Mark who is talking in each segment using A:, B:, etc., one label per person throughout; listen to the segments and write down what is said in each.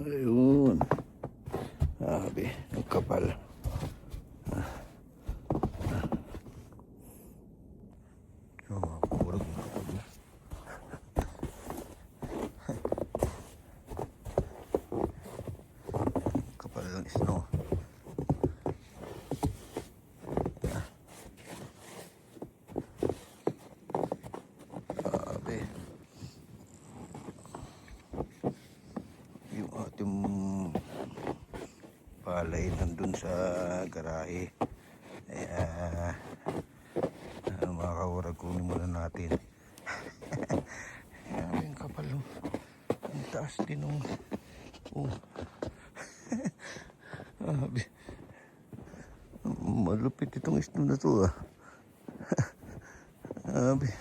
A: Ayun. Sabi, ang kapal. Oh, puro kapal ng snow. Sabi, yung ating palay nandun sa garahe. Mga kaurag, kunin muna natin. Yung kapal, oh. Ang taas din, oh. Malupit itong isno na to, ah. Sabi.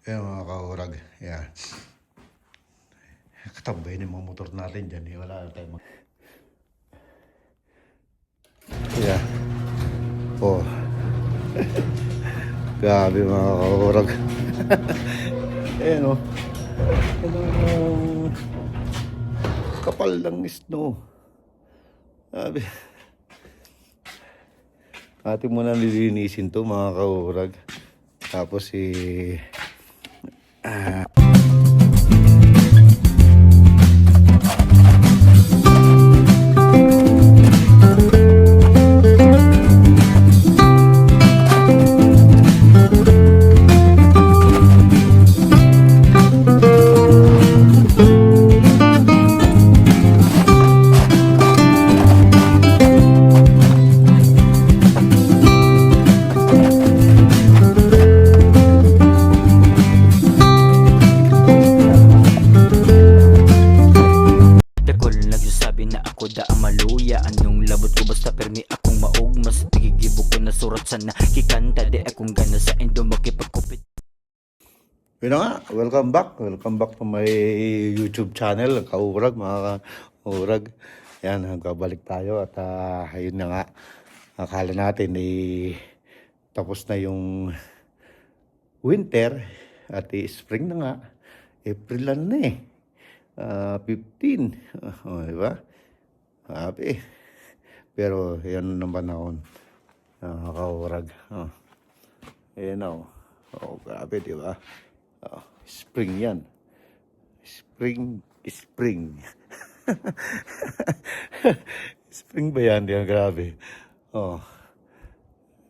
A: Kaya mga kaurag, yan. Katambay ng mga motor natin dyan, eh. Wala na tayo yeah. Oh. Grabe mga kaurag. Ayan, oh. Kapal lang snow. Sabi. Atin muna lilinisin to mga kaurag. Tapos
B: sana kikanta di akong gana sa indo makipagkupit.
A: yun nga, welcome back to my YouTube channel, Kaurag, mga Kaurag. Yan, nagbabalik tayo at ayun na nga, akala natin tapos na yung winter at spring na nga, April lang na 15, diba? Happy. Pero yan naman panahon. Kaurag. Ayan na. Grabe, di ba? Spring yan. Spring. Spring ba yan? Di yan, grabe.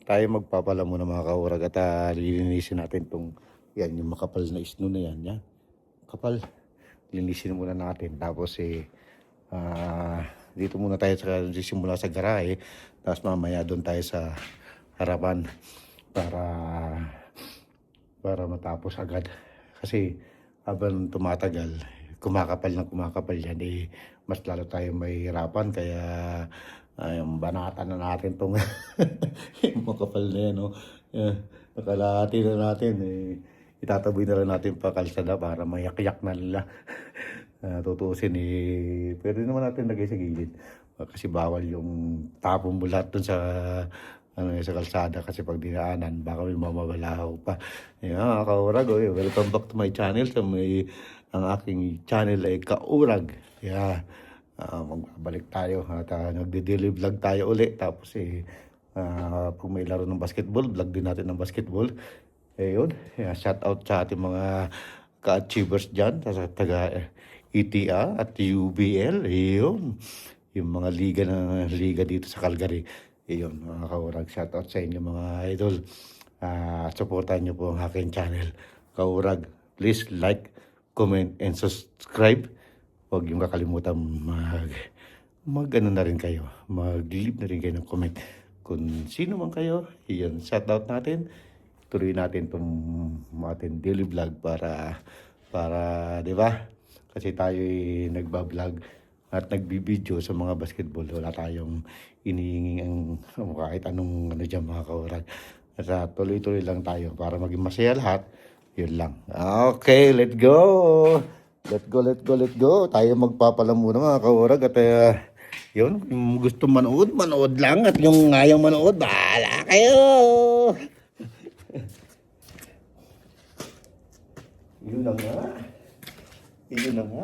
A: Tayo magpapala muna mga kaurag at lilinisin natin tong yan, yung makapal na snow na yan. Yan. Kapal. Linisin muna natin. Tapos dito muna tayo simula sa garahe. Tapos mamaya doon tayo sa harapan para matapos agad. Kasi habang tumatagal, kumakapal yan, mas lalo tayo mahihirapan. Kaya banatan na natin itong makapal na yan. Nakalahati na natin. Itataboy na lang natin pa kalsada para mayak-yak na nila. Tutusin pwede naman natin lagay sa gilid. Kasi bawal yung tapon mo lahat dun sa kalsada kasi pag dinaanan baka may mamabalahaw pa. Mga kaurag, welcome back to my channel. Ang aking channel ay Kaurag. Magbabalik tayo at nagde-daily vlog tayo uli. Tapos pag may laro ng basketball, vlog din natin ng basketball. Shout out sa ating mga ka-achievers dyan sa taga ETA at UBL. Yung mga liga dito sa Calgary. Mga kaurag, shout out sa inyo mga idol. Supportan nyo po ang aking channel, Kaurag. Please like, comment, and subscribe. Huwag yung kakalimutan mag-ano na rin kayo. Mag-leave na rin kayo ng comment. Kung sino man kayo, shout out natin. Tuloy natin itong ating daily vlog para di ba? Kasi tayo nagbablog at nagbibideo sa mga basketball. Wala tayong inihinging kahit anong dyan mga kaurag. At tuloy-tuloy lang tayo para maging masaya lahat. Yun lang. Okay, let's go! Let's go! Tayo magpapala muna mga kaurag at Yun, yung gusto manood, manood lang. At yung ayaw manood, bahala kayo. Yun na nga. Yun na nga.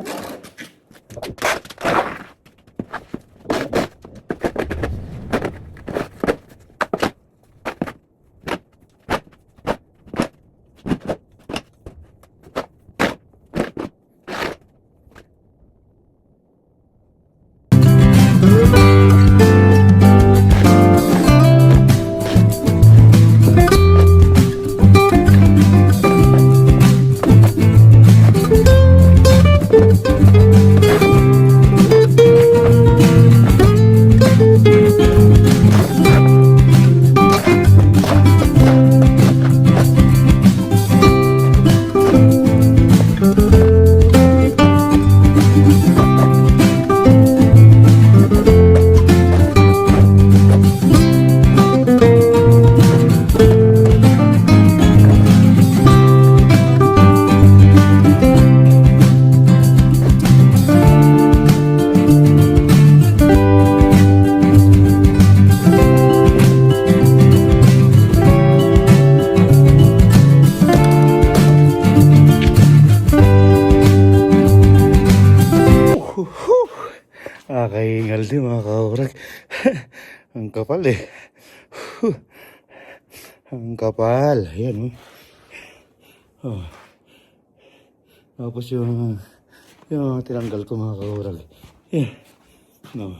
A: Nakahingal din mga kaurag. Ang kapal eh. Ang kapal. Ayan oh. Oh. Tapos yung tinanggal ko mga kaurag. Yeah. No.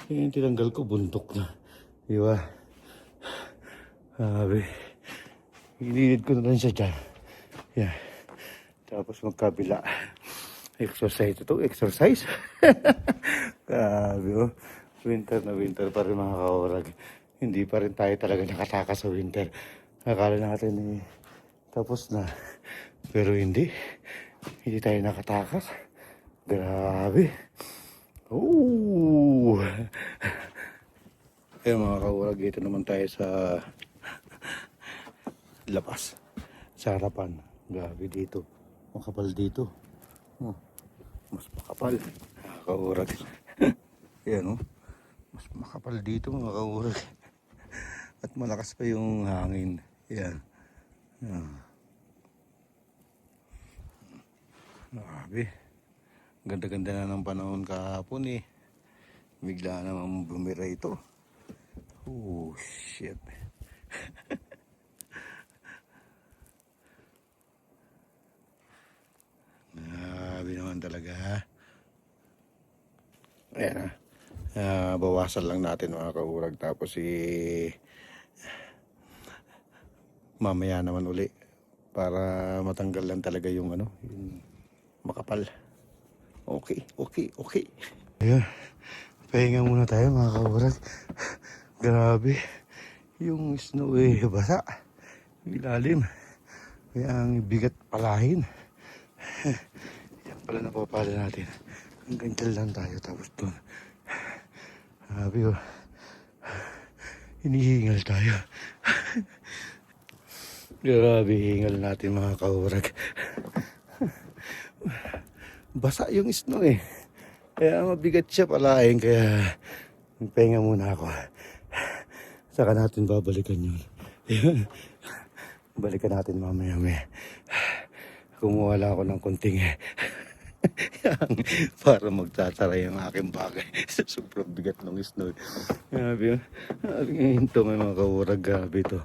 A: Yung tinanggal ko buntok na. Diba? Sabi. Ilinid ko na lang siya dyan. Yeah. Tapos magkabila. Exercise ito, exercise. Grabe oh. Winter na winter pa rin mga kaurag. Hindi pa rin tayo talaga nakatakas sa winter. Akala natin tapos na. Pero hindi. Hindi tayo nakatakas. Grabe. Oh. Eh mga kaurag, dito naman tayo sa labas. Sa harapan. Grabe dito. Makapal dito. Oh, mas makapal. Kaurag. Ayan oh. Mas makapal dito mga kaurag. At malakas pa yung hangin. Ayan. Grabe. Ganda-ganda na ng panahon kahapon eh. Bigla naman bumira ito. Oh shit. Grabe naman talaga. Ayan bawasan lang natin mga kaurag. Tapos mamaya naman uli. Para matanggal lang talaga yung yung makapal. Okay. Ayan. Pahinga muna tayo mga kaurag. Grabe. Yung snow basa. Ilalim. Kaya ang bigat palahin. Yan pala napapala natin. Hanggang dyan lang tayo. Tapos doon. Sabi oh. Hinihingal tayo. Grabe hingal natin mga kaurag. Basa yung snow eh. Kaya mabigat siya palahin. Kaya magpahinga muna ako. Saka natin babalikan yun. Balikan natin mamaya. Kumuha lang ako ng konting para magtatara yung aking bagay sa sobrang bigat ng snow. Grabe ito mga kaurag. Grabe ito.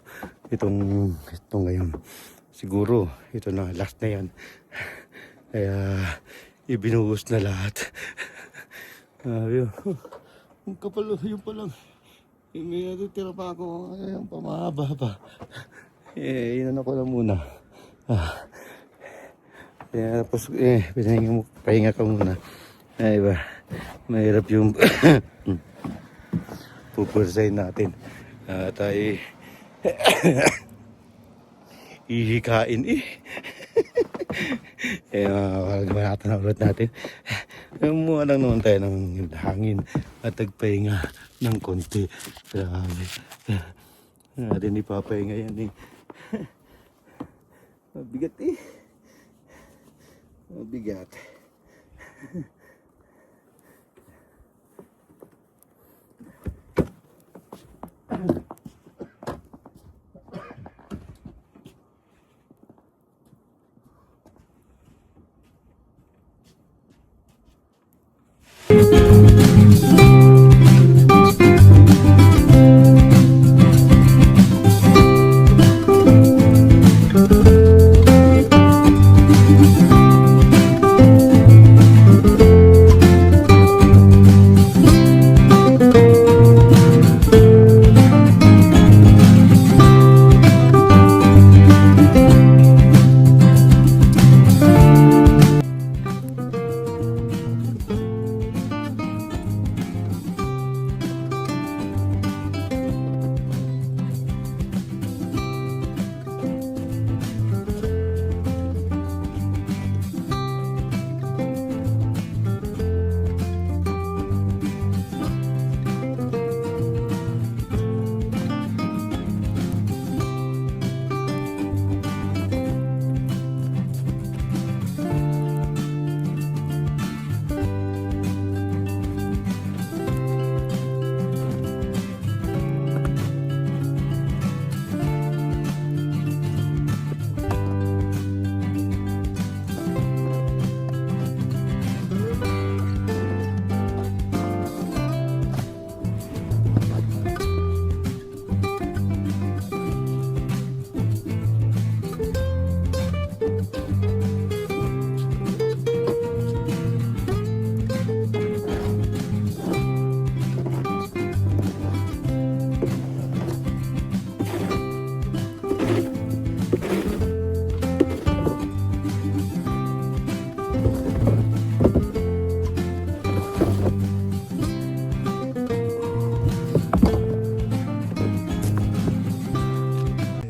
A: Itong ngayon. Siguro ito na last na yan. Kaya ibinuhos na lahat. Grabe ang kapal yung pa lang. May natitira pa ako. Ayan pa mahaba pa. Inan ako na muna. Tapos pahinga ka muna. Ay ba, mahirap yung pupursahin natin. Tayo ihikain manatan ulit natin. Mukha lang naman tayo ng hangin at nagpahinga ng konti. Grabe. Natin ipapahinga yan Mabigat Mabigat.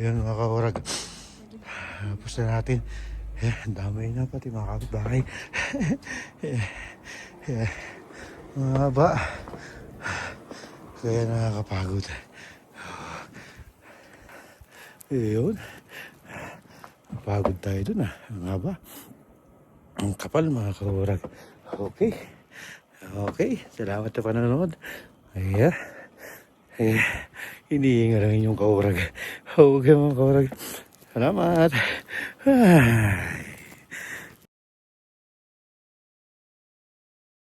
A: Ayan mga kaurag. Tapos na natin. Ang dami na pati mga kapitbahay. Mahaba. Kaya nakakapagod. Yun. Napagod tayo dun ah. Ang haba. Ang kapal mga kaurag. Okay. Okay. Salamat sa panonood. Ayan. Hinihinga lang inyong kaurag. Okay mga kaurag. Salamat. Ay.